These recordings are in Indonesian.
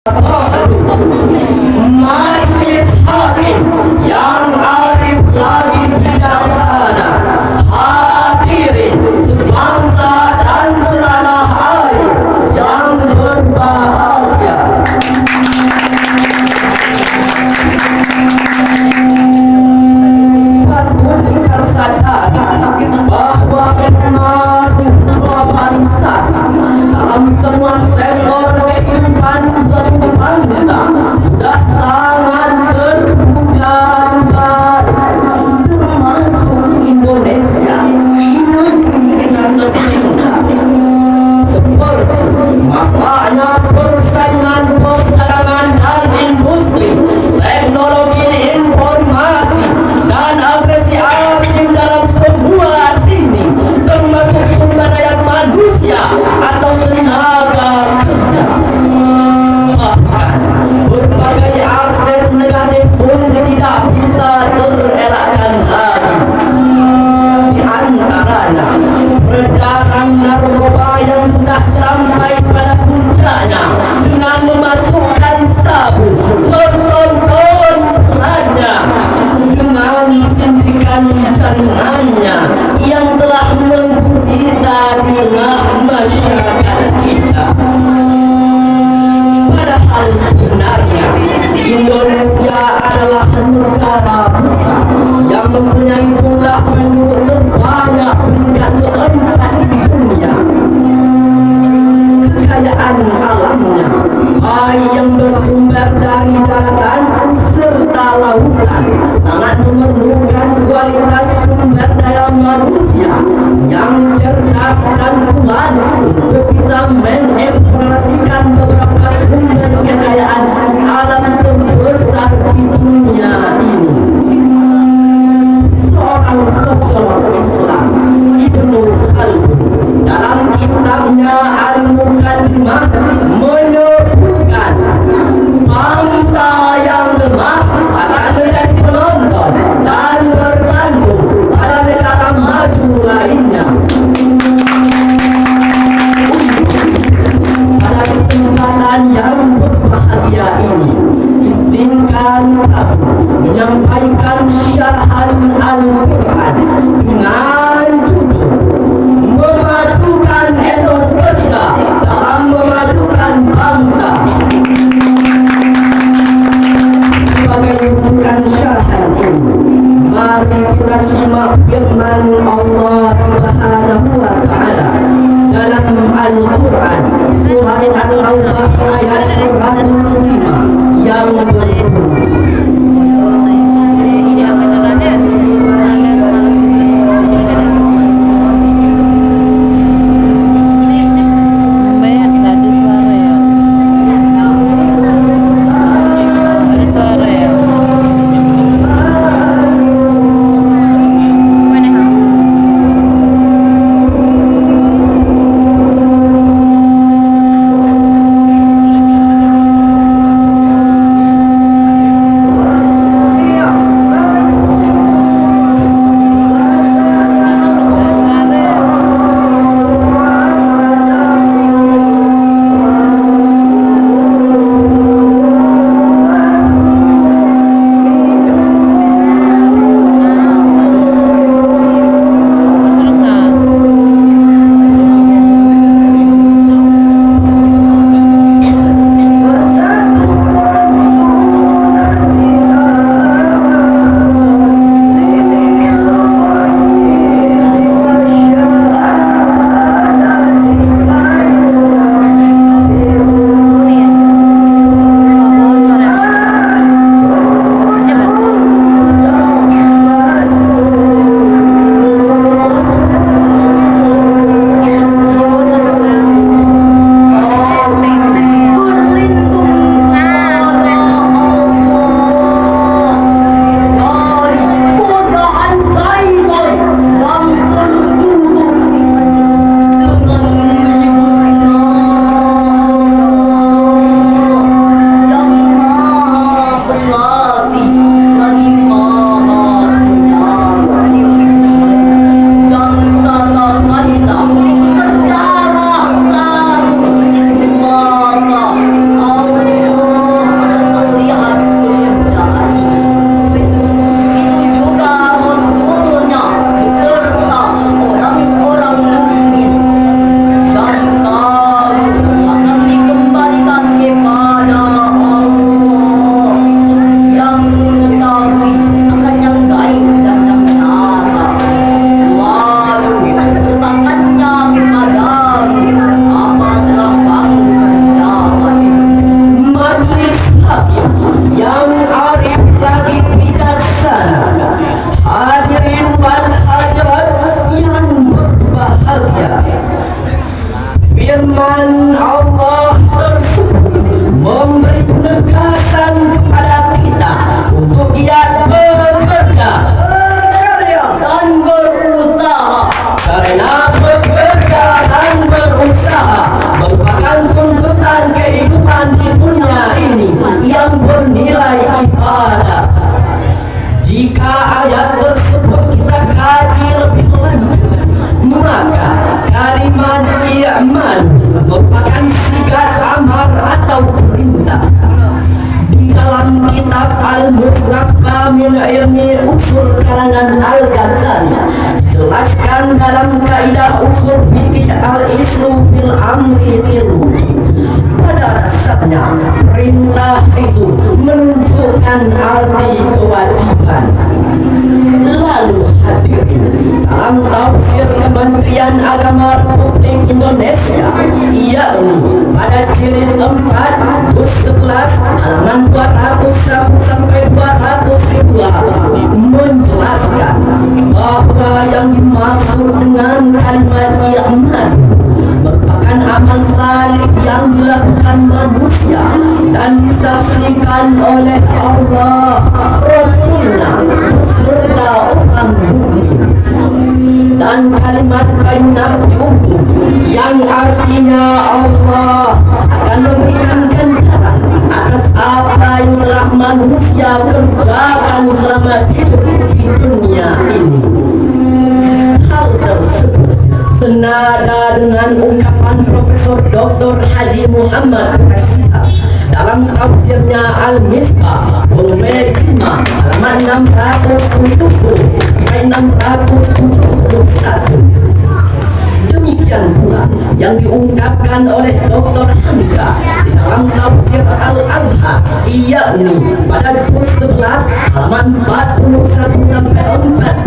Majelis hakim yang arif lagi bijaksana, hadirin sebangsa dan setanah air yang berbahagia. Patut kita sadari bahwa benar globalisasi dalam semua sektor kehidupan suatu bangsa sudah sangat terbuka lebar, termasuk Indonesia, kita tercinta. Seperti makanya persaingan perdagangan dan industri, teknologi informasi dan agresi asing dalam semua lini, termasuk sumber daya manusia atau tenaga kerja. Bahkan berbagai akses negatif pun tidak bisa terelakkan lagi. Di antaranya peredaran narkoba yang sudah sampai pada puncaknya dengan memasukkan sabu bertonton bulannya, dengan sindikan jaringannya yang telah menggugita di tengah masyarakat kita. Padahal sebenarnya Indonesia adalah negara besar yang mempunyai jumlah penduduk terbanyak peringkat keempat di dunia. Kekayaan alamnya, baik yang bersumber dari daratan serta lautan, sangat memerlukan kualitas sumber daya manusia yang cerdas dan kuat untuk bisa mengeksplorasikan beberapa sumber kekayaan alam terbesar di dunia ini. Seorang sosiolog Islam, Ibnu Khaldun, dalam kitabnya Al-Muqaddimah menyebutkan bangsa yang lemah akan menjadi penonton dan bergantung pada negara maju lainnya. Pada kesempatan yang berbahagia ini, izinkan kami menyampaikan syarahan Al-Quran dengan judul Memajukan Etos Kerja dalam Memajukan Bangsa. Sebagai rujukan syarahan ini, mari kita simak firman Allah Subhanahu wa Ta'ala dalam Al-Quran Surah At-Taubah ayat 105 yang berbunyi, merupakan sigat amar atau perintah. Di dalam kitab Al-Mustafa min Ilmi Usul karangan Al-Ghazali jelaskan dalam kaidah usul fikih al-islu fil amri tilu. Pada dasarnya perintah itu menunjukkan arti kewajiban. Lalu hadirin, dalam tafsir Kementerian Agama Republik Indonesia, yakni pada jilid 4 juz 11 halaman 201 sampai 202 menjelaskan bahwa yang dimaksud dengan kalimat iman merupakan amal salih yang dilakukan manusia dan disaksikan oleh Allah, Rasulnya beserta orang mukmin. Dan kalimat bainakum yang artinya Allah akan memberikan ganjaran atas apa yang telah manusia kerjakan selama hidup di dunia ini. Hal tersebut senada dengan ungkapan Profesor Dr. Haji Muhammad Rasyid dalam tafsirnya Al-Misbah volume 5 halaman 670 sampai 671. Demikian pula yang diungkapkan oleh Dr. Hamka di dalam tafsir Al-Azhar, yakni pada juz 11 halaman 41 sampai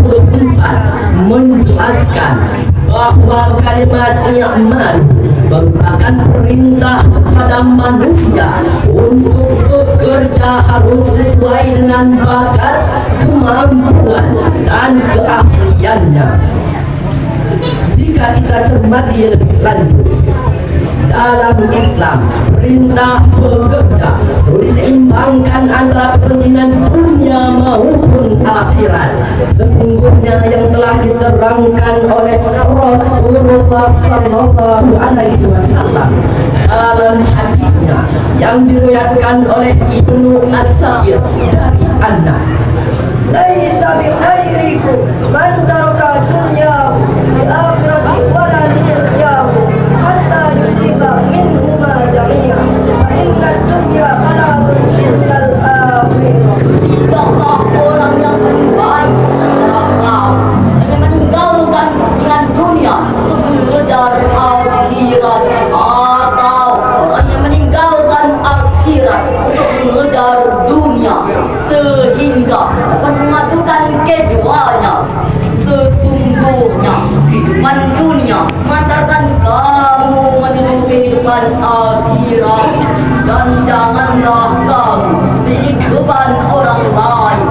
44 menjelaskan bahwa kalimat iman merupakan perintah kepada manusia untuk bekerja harus sesuai dengan bakat, kemampuan, dan keahliannya. Jika kita cermati lebih lanjut, dalam Islam perintah bekerja selalu diseimbangkan antara kepentingan dunia maupun akhirat. Sesungguhnya yang telah diterangkan oleh Rasulullah Sallallahu Alaihi Wasallam dalam hadisnya yang diriwayatkan oleh Ibnu As-Sakir dari Anas, laisa bi khairikum man taraka dunyahu bi akhirati wala lidunyahu hatta yusiba minhuma jami'an fa inna dunya qalabun innal akhirah. Tidaklah orang yang paling baik antara kau yang meninggalkan kepentingan dunia untuk mengejar akhirat, atau orang yang meninggalkan akhirat untuk mengejar dunia, sehingga dapat memadukan keduanya. Sesungguhnya kehidupan dunia mengantarkan kamu menuju kehidupan akhirat, dan janganlah kamu menjadi beban orang lain.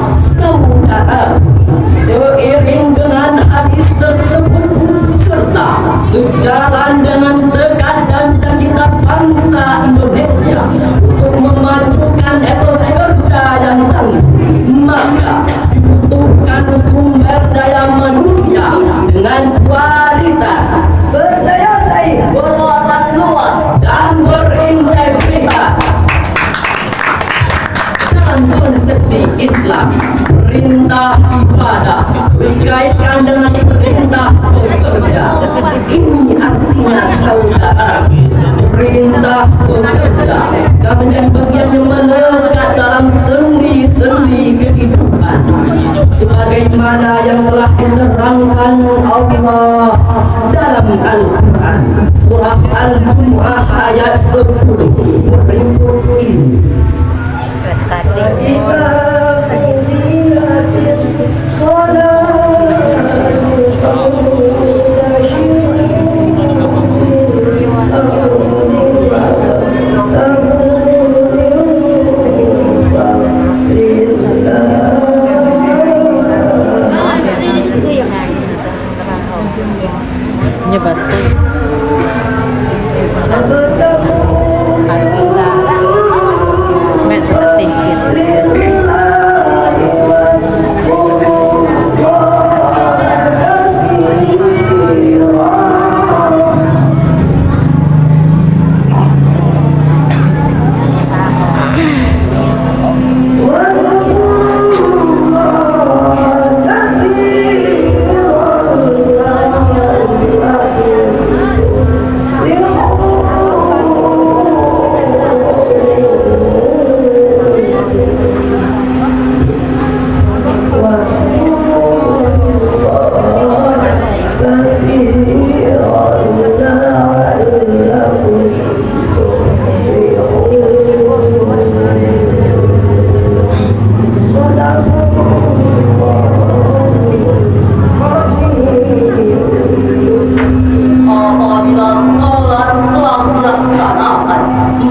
saudara, seiring dengan hadis tersebut serta sejalan dengan tekad dan cita-cita bangsa Indonesia untuk memajukan etos kerja yang tangguh, maka dibutuhkan sumber daya manusia dengan kualitas, Berdaya saing, Berwawasan luas dan berintegritas. Dalam konsepsi Islam, perintah ibadah dikaitkan dengan perintah bekerja. Ini artinya saudara, perintah bekerja dan menjadi bagian yang melekat dalam sendi-sendi kehidupan, sebagaimana yang telah diterangkan Allah dalam Al-Quran surah Al-Jumu'ah ayat 10 berikut ini. Ida kudiyatis salatu Mek seperti gitu.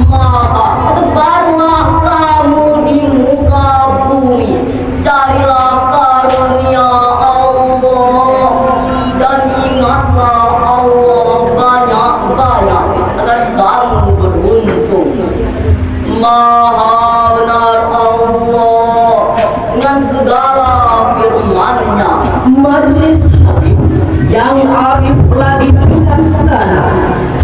maka tebarlah kamu di muka bumi, carilah karunia Allah dan ingatlah Allah banyak-banyak agar kamu beruntung. Maha benar Allah dengan segala firman-Nya. Majelis hakim yang arif lagi bijaksana,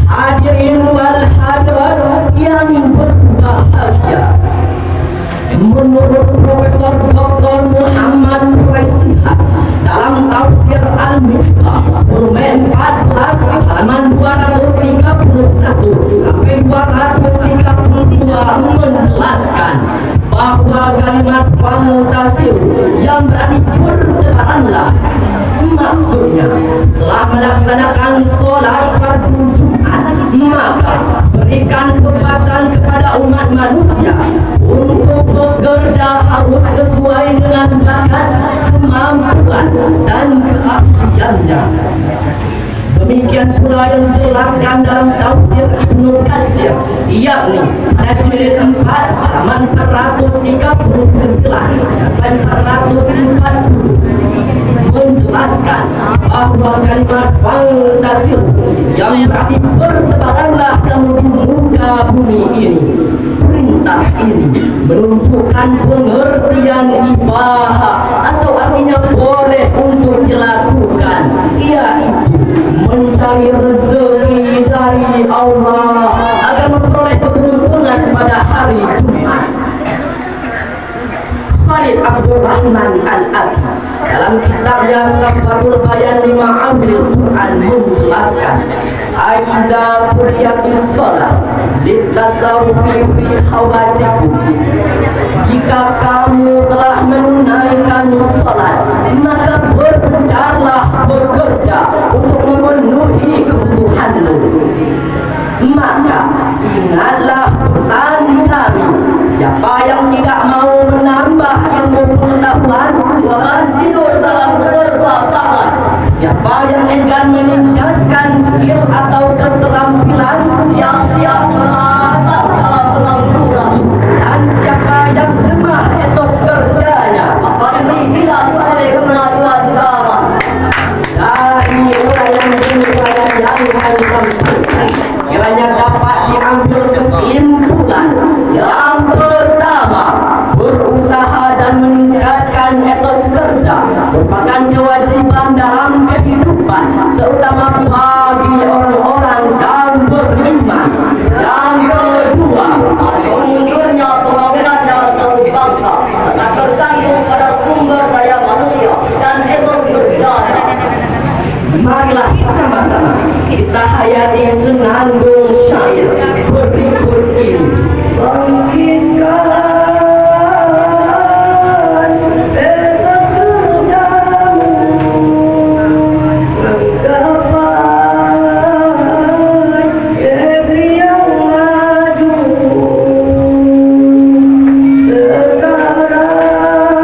hadirin wal hadirat yang berbahagia. Menurut Profesor Dr. Muhammad Raisihat dalam tafsir Al-Misbah volume 14 halaman 231 sampai 232 menjelaskan bahwa kalimat fantasir yang berarti bertebaranlah, maksudnya setelah melaksanakan sholat fardu Jumat maka berikan kebebasan kepada umat manusia untuk bekerja harus sesuai dengan bakat, kemampuan dan keahliannya. Demikian pula yang dijelaskan dalam tafsir Ibnu Katsir, yakni pada jilid 4 halaman 439 sampai 440 menjelaskan bahwa kalimat fantasir yang berarti bertebaranlah kamu di muka bumi ini. Perintah ini menunjukkan pengertian ibadah atau artinya boleh untuk dilakukan, yaitu mencari rezeki dari Allah agar memperoleh keberuntungan pada hari Jumat. Khalid Abdul Rahman Al-Aqi dalam kitabnya Safarul Bayan lima Ambil Quran menjelaskan, aiza kuliyatis sholat litasawufi fi hawatikum, jika kamu telah menunaikan sholat maka berbencarlah bekerja untuk memenuhi kebutuhanmu. Maka ingatlah pesan kami, siapa yang tidak mau menambah ilmu pengetahuan Silakan tidur dalam keterbatasan. siapa yang enggan meningkatkan skill atau keterampilan Siap-siap menatap dalam pengangguran. dan siapa yang lemah etos kerjanya Akan dibilas oleh kemajuan zaman. dari uraian yang kami sampaikan kiranya dapat diambil kesimpulan. Yang pertama, berusaha dan meningkatkan etos kerja merupakan kewajiban dalam kehidupan, terutama bagi orang-orang yang beriman. Yang kedua, Mundurnya pembangunan dalam satu bangsa sangat tergantung pada sumber daya manusia dan etos kerjanya. marilah sama-sama kita hayati senandung syair berikut ini. Bangkitkan etos kerjamu, menggapai negeri yang maju.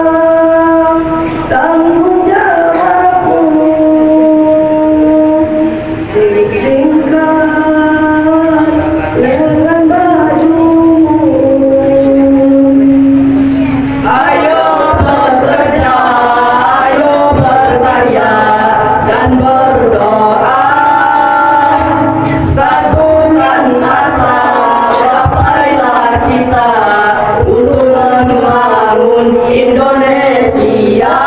Sekarang tanggung jawabmu, sing-singkan dengan bajumu. Ayo bekerja, ayo berkarya dan berdoa, satukan asa, gapailah cita untuk membangun Indonesia.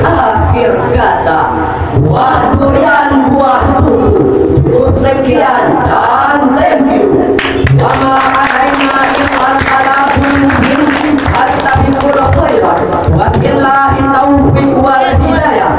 Akhir kata, buah durian buah tubuh. Cukup sekian dan thank you. Wa ma alaina illa al-balagh. Astaghfirullah khairan. Wa billahi taufiq wal hidayah.